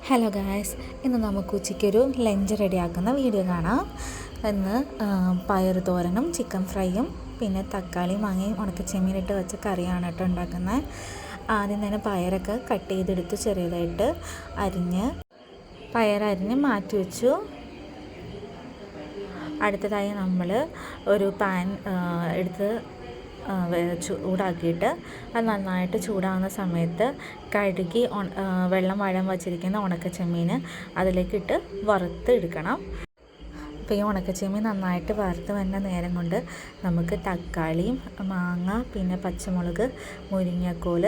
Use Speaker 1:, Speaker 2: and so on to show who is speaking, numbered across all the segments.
Speaker 1: Hello guys, ഇന്ന് നമുക്ക് ഉച്ചയ്ക്കൊരു lunch റെഡിയാക്കുന്ന video കാണാം. ഇന്ന് പയർ തോരനും ചിക്കൻ ഫ്രൈയും പിന്നെ തക്കാളി മാങ്ങയും ഉണക്കച്ചെമ്മീനിട്ട് വെച്ച കറിയാണ് കേട്ടോ ഉണ്ടാക്കുന്നത്. ആദ്യം തന്നെ പയറൊക്കെ കട്ട് ചെയ്തെടുത്ത് ചെറിയതായിട്ട് അരിഞ്ഞ് മാറ്റി വെച്ചു. അടുത്തതായി നമ്മൾ ഒരു പാൻ എടുത്ത് ചൂടാക്കിയിട്ട് അത് നന്നായിട്ട് ചൂടാകുന്ന സമയത്ത് കഴുകി വെള്ളം വഴം വച്ചിരിക്കുന്ന ഉണക്കച്ചെമ്മീൻ അതിലേക്കിട്ട് വറുത്ത് എടുക്കണം. അപ്പോൾ ഈ ഉണക്കച്ചെമ്മീൻ നന്നായിട്ട് വറുത്ത് വരുന്ന നേരം കൊണ്ട് നമുക്ക് തക്കാളിയും മാങ്ങ പിന്നെ പച്ചമുളക് മുരിങ്ങക്കോൽ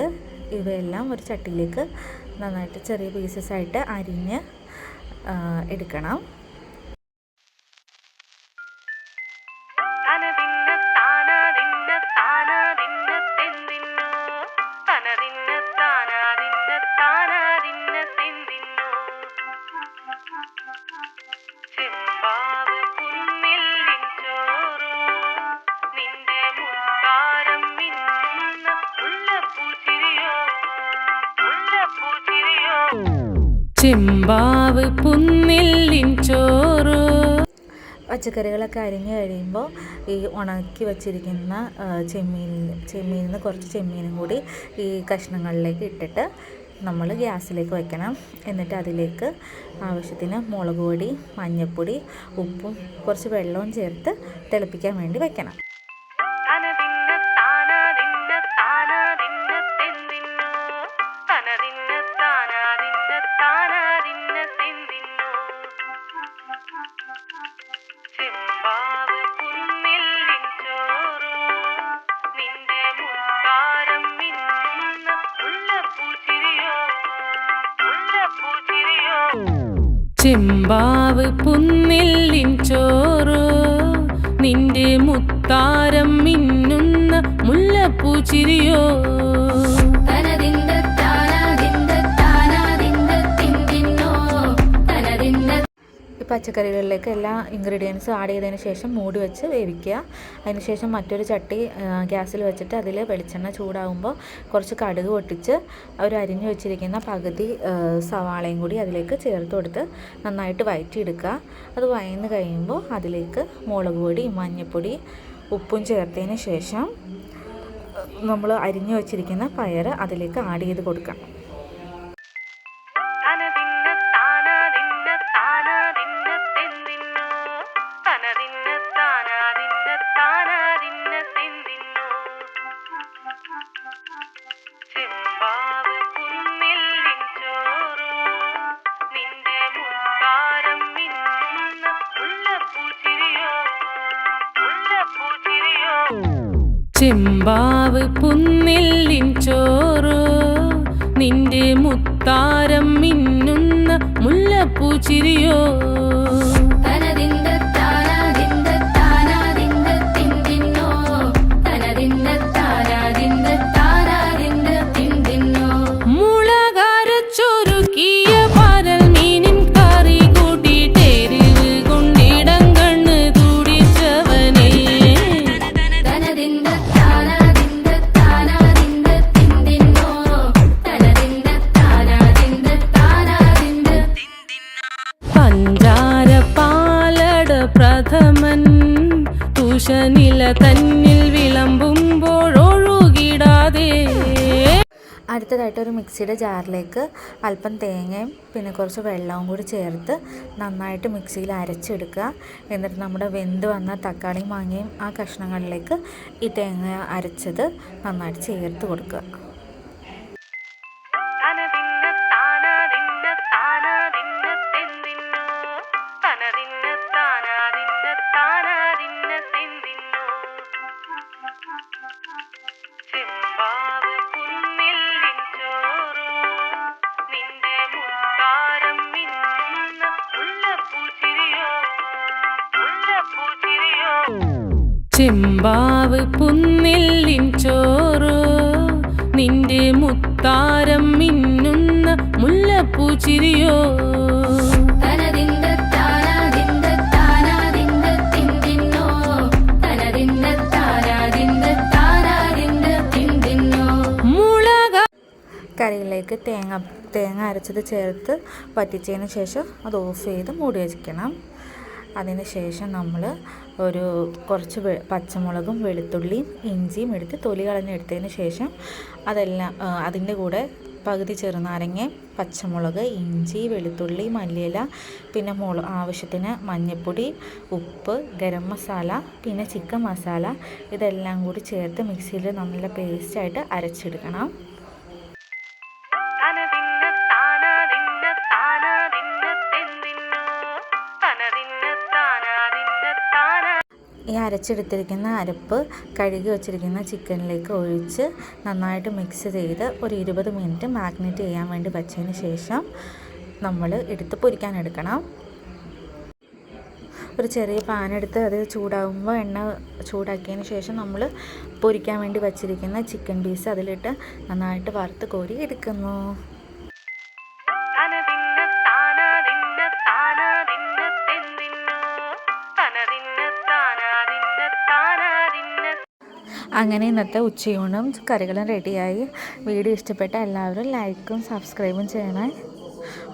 Speaker 1: ഇവയെല്ലാം ഒരു ചട്ടിയിലേക്ക് നന്നായിട്ട് ചെറിയ പീസസായിട്ട് അരിഞ്ഞ് എടുക്കണം.
Speaker 2: ചെമ്പാവ് പുന്നില്ലിൻ ചോറ്.
Speaker 1: പച്ചക്കറികളൊക്കെ അരിഞ്ഞ് കഴിയുമ്പോൾ ഈ ഉണക്കി വച്ചിരിക്കുന്ന ചെമ്മീനിൽ നിന്ന് കുറച്ച് ചെമ്മീനും കൂടി ഈ കഷ്ണങ്ങളിലേക്ക് ഇട്ടിട്ട് നമ്മൾ ഗ്യാസിലേക്ക് വയ്ക്കണം. എന്നിട്ട് അതിലേക്ക് ആവശ്യത്തിന് മുളക് പൊടി, മഞ്ഞൾപ്പൊടി, ഉപ്പും കുറച്ച് വെള്ളവും ചേർത്ത് തിളപ്പിക്കാൻ വേണ്ടി വയ്ക്കണം.
Speaker 2: ചെമ്പാവ് പുന്നില്ലിൻ ചോറ്, നിന്റെ മുത്താരം മിന്നുന്ന മുല്ലപ്പൂച്ചിരിയോ.
Speaker 1: ഈ പച്ചക്കറികളിലേക്ക് എല്ലാ ഇൻഗ്രീഡിയൻസും ആഡ് ചെയ്തതിന് ശേഷം മൂടി വെച്ച് വേവിക്കുക. അതിനുശേഷം മറ്റൊരു ചട്ടി ഗ്യാസിൽ വെച്ചിട്ട് അതിൽ വെളിച്ചെണ്ണ ചൂടാകുമ്പോൾ കുറച്ച് കടുക് പൊട്ടിച്ച് അവർ അരിഞ്ഞു വെച്ചിരിക്കുന്ന പകുതി സവാളയും കൂടി അതിലേക്ക് ചേർത്ത് കൊടുത്ത് നന്നായിട്ട് വഴറ്റിയെടുക്കുക. അത് വഴന്ന് കഴിയുമ്പോൾ അതിലേക്ക് മുളക് പൊടി, മഞ്ഞൾപ്പൊടി, ഉപ്പും ചേർത്തതിന് ശേഷം നമ്മൾ അരിഞ്ഞു വെച്ചിരിക്കുന്ന പയർ അതിലേക്ക് ആഡ് ചെയ്ത് കൊടുക്കണം.
Speaker 2: ചെമ്പാവ് പുന്നില്ലിൻ ചോറ്, നിന്റെ മുത്താരം മിന്നുന്ന മുല്ലപ്പൂച്ചിരിയോ. പ്രഥമൻ തുഷനില തന്നിൽ വിളമ്പുമ്പോഴൊഴുകിടാതെ.
Speaker 1: അടുത്തതായിട്ട് ഒരു മിക്സിയുടെ ജാറിലേക്ക് അല്പം തേങ്ങയും പിന്നെ കുറച്ച് വെള്ളവും കൂടി ചേർത്ത് നന്നായിട്ട് മിക്സിയിൽ അരച്ചെടുക്കുക. എന്നിട്ട് നമ്മുടെ വെന്ത് വന്ന തക്കാളിയും മാങ്ങയും ആ കഷ്ണങ്ങളിലേക്ക് ഈ തേങ്ങ അരച്ചത് നന്നായിട്ട് ചേർത്ത് കൊടുക്കുക.
Speaker 2: ചെമ്പാവ് പുന്നില്ലിൻ ചോറ്, നിന്റെ മുത്താരം മിന്നുന്ന മുല്ലപ്പൂച്ചിരിയോ.
Speaker 1: കറിയിലേക്ക് തേങ്ങ തേങ്ങ അരച്ചത് ചേർത്ത് വറ്റിച്ചതിന് ശേഷം അത് ഓഫ് ചെയ്ത് മൂടി വയ്ക്കണം. അതിന് ശേഷം നമ്മൾ കുറച്ച് പച്ചമുളകും വെളുത്തുള്ളിയും ഇഞ്ചിയും എടുത്ത് തൊലി കളഞ്ഞെടുത്തതിന് ശേഷം അതെല്ലാം അതിൻ്റെ കൂടെ പകുതി ചെറുനാരങ്ങ, പച്ചമുളക്, ഇഞ്ചി, വെളുത്തുള്ളി, മല്ലിയില, പിന്നെ ആവശ്യത്തിന് മഞ്ഞൾപ്പൊടി, ഉപ്പ്, ഗരം മസാല, പിന്നെ ചിക്കൻ മസാല ഇതെല്ലാം കൂടി ചേർത്ത് മിക്സിയിൽ നല്ല പേസ്റ്റായിട്ട് അരച്ചെടുക്കണം. ഈ അരച്ചെടുത്തിരിക്കുന്ന അരപ്പ് കഴുകി വച്ചിരിക്കുന്ന ചിക്കനിലേക്ക് ഒഴിച്ച് നന്നായിട്ട് മിക്സ് ചെയ്ത് ഒരു 20 മിനിറ്റ് മാഗ്നേറ്റ് ചെയ്യാൻ വേണ്ടി വച്ചതിന് ശേഷം നമ്മൾ എടുത്ത് പൊരിക്കാനെടുക്കണം. ഒരു ചെറിയ പാൻ എടുത്ത് അത് ചൂടാകുമ്പോൾ എണ്ണ ചൂടാക്കിയതിന് ശേഷം നമ്മൾ പൊരിക്കാൻ വേണ്ടി വച്ചിരിക്കുന്ന ചിക്കൻ പീസ് അതിലിട്ട് നന്നായിട്ട് വറുത്ത് കോരി എടുക്കുന്നു. അങ്ങനെ ഇന്നത്തെ ഉച്ചയൂണും കറികളും റെഡിയായി. വീഡിയോ ഇഷ്ടപ്പെട്ട എല്ലാവരും ലൈക്കും സബ്സ്ക്രൈബും ചെയ്യണേ.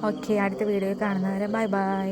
Speaker 1: ഓക്കെ, അടുത്ത വീഡിയോ കാണുന്നവരെ ബൈ ബൈ.